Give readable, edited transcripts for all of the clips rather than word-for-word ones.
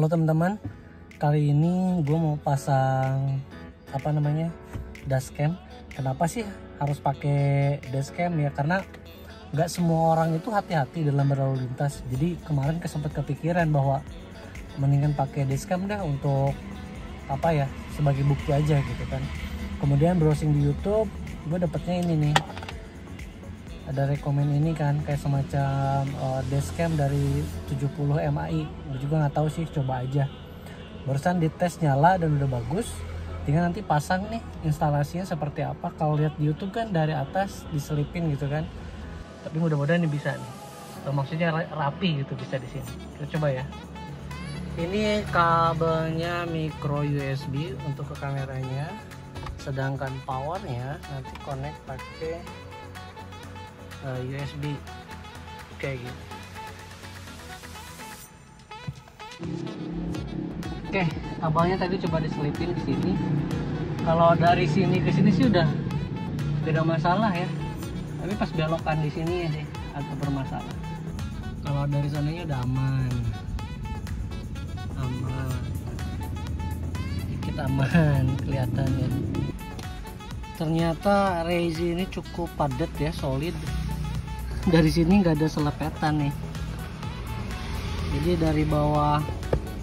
Halo teman-teman, kali ini gue mau pasang dashcam. Kenapa sih harus pakai dashcam ya? Karena nggak semua orang itu hati-hati dalam berlalu lintas. Jadi kemarin sempat kepikiran bahwa mendingan pakai dashcam dah untuk sebagai bukti aja gitu kan. Kemudian browsing di YouTube, gue dapetnya ini nih, ada rekomen ini kan, kayak semacam dashcam dari 70 MAI. Gue juga nggak tahu sih, coba aja. Barusan dites nyala dan udah bagus. Tinggal nanti pasang nih instalasinya seperti apa. Kalau lihat di YouTube kan dari atas diselipin gitu kan. Tapi mudah-mudahan ini bisa nih. Maksudnya rapi gitu, bisa di sini. Kita coba ya. Ini kabelnya micro USB untuk ke kameranya. Sedangkan powernya nanti connect pakai USB kayak gitu. Oke, kabelnya tadi coba diselipin di sini. Kalau dari sini ke sini sih udah tidak masalah ya. Tapi pas belokan di sini ya sih agak bermasalah. Kalau dari sananya udah aman. Dikit aman kelihatannya. Ternyata Reizi ini cukup padat ya, solid. Dari sini nggak ada selepetan nih. Jadi dari bawah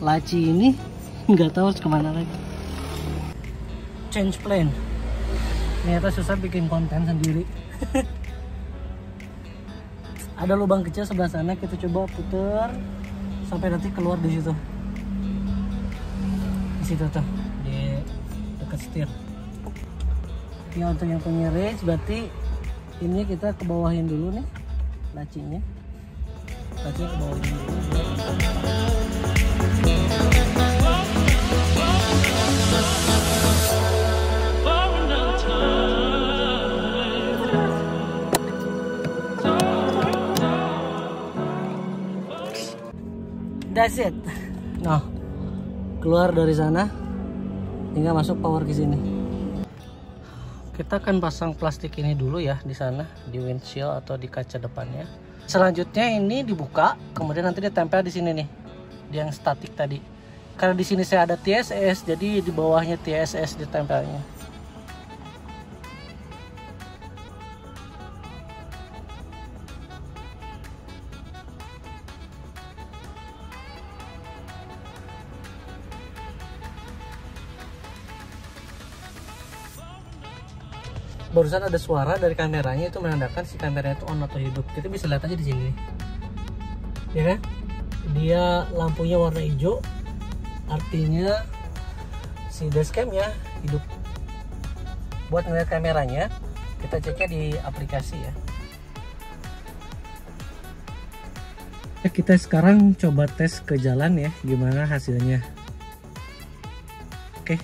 laci ini nggak tahu harus kemana lagi. Change plane. Ternyata susah bikin konten sendiri. Ada lubang kecil sebelah sana, kita coba putar sampai nanti keluar di situ. Di situ tuh, di dekat setir. Ini untuk yang punya Reizi, berarti ini kita kebawahin dulu nih lacinya. Lacinya kebawahin dulu. That's it. Nah, keluar dari sana, tinggal masuk power ke sini. Kita akan pasang plastik ini dulu ya di sana, di windshield atau di kaca depannya. Selanjutnya ini dibuka, kemudian nanti ditempel di sini nih, di yang statik tadi. Karena di sini saya ada TSS, jadi di bawahnya TSS ditempelnya. Barusan ada suara dari kameranya, itu menandakan si kameranya itu on atau hidup. Kita bisa lihat aja di sini, ya kan? Dia lampunya warna hijau, artinya si dashcamnya hidup. Buat ngeliat kameranya, kita ceknya di aplikasi ya. Kita sekarang coba tes ke jalan ya, gimana hasilnya. Oke.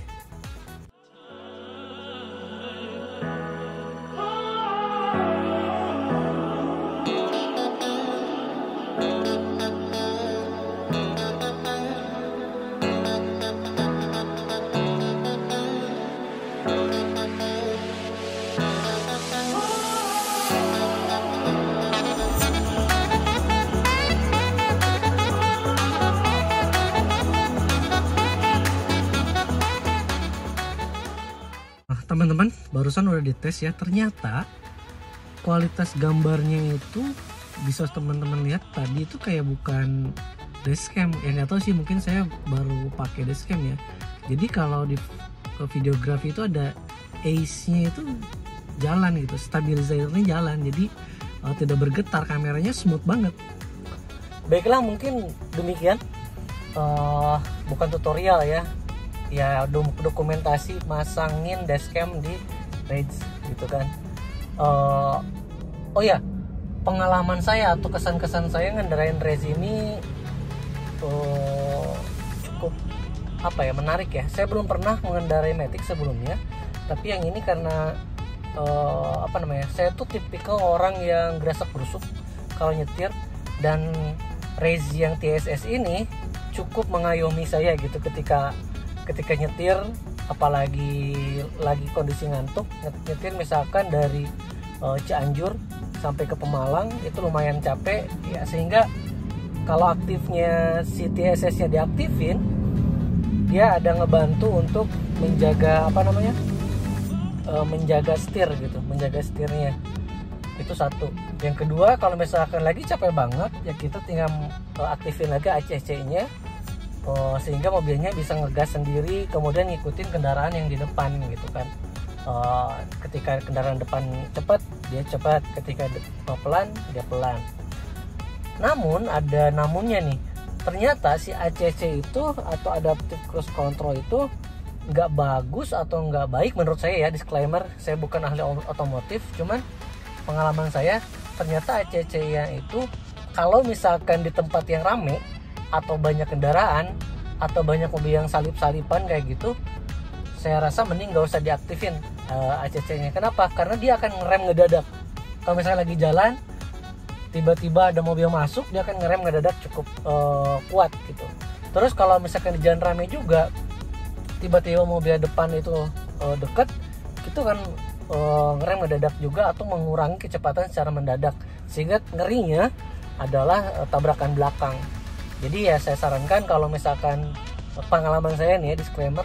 Teman-teman, barusan udah dites ya, ternyata kualitas gambarnya itu bisa teman-teman lihat tadi itu kayak bukan dashcam. Nggak tahu sih, mungkin saya baru pakai dashcam ya. Jadi kalau di videografi itu ada ace-nya itu jalan gitu, stabilizernya jalan, jadi tidak bergetar, kameranya smooth banget. Baiklah, mungkin demikian, bukan tutorial ya. Ya dokumentasi masangin dashcam di Reizi gitu kan. Oh ya, pengalaman saya atau kesan-kesan saya ngendarain Reizi ini cukup menarik ya. Saya belum pernah mengendarai Matic sebelumnya, tapi yang ini karena saya tuh tipikal orang yang gerasak gerusuk kalau nyetir, dan Reizi yang TSS ini cukup mengayomi saya gitu ketika nyetir, apalagi lagi kondisi ngantuk. Nyetir misalkan dari Cianjur sampai ke Pemalang itu lumayan capek ya, sehingga kalau aktifnya si TSS nya diaktifin, dia ada ngebantu untuk menjaga apa namanya, menjaga setir gitu, menjaga setirnya. Itu satu. Yang kedua, kalau misalkan lagi capek banget ya kita tinggal aktifin lagi ACC-nya, sehingga mobilnya bisa ngegas sendiri, kemudian ngikutin kendaraan yang di depan gitu kan. Ketika kendaraan depan cepat dia cepat, ketika pelan dia pelan. Namun ada namunnya nih, ternyata si ACC itu atau Adaptive Cruise Control itu nggak bagus atau nggak baik menurut saya ya. Disclaimer, saya bukan ahli otomotif, cuman pengalaman saya ternyata ACC-nya itu kalau misalkan di tempat yang rame atau banyak kendaraan atau banyak mobil yang salip-salipan kayak gitu, saya rasa mending gak usah diaktifin ACC-nya. Kenapa? Karena dia akan ngerem ngedadak. Kalau misalnya lagi jalan tiba-tiba ada mobil masuk, dia akan ngerem ngedadak cukup kuat gitu. Terus kalau misalkan di jalan rame juga tiba-tiba mobil depan itu deket, itu kan ngerem ngedadak juga atau mengurangi kecepatan secara mendadak, sehingga ngerinya adalah tabrakan belakang. Jadi ya saya sarankan, kalau misalkan pengalaman saya nih ya, disclaimer,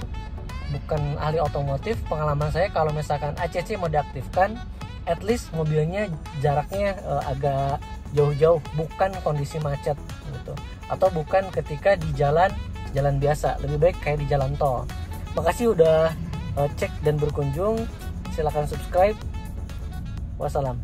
bukan ahli otomotif, pengalaman saya kalau misalkan ACC mau diaktifkan, at least mobilnya jaraknya agak jauh-jauh, bukan kondisi macet gitu, atau bukan ketika di jalan biasa, lebih baik kayak di jalan tol. Makasih udah cek dan berkunjung. Silakan subscribe. Wassalam.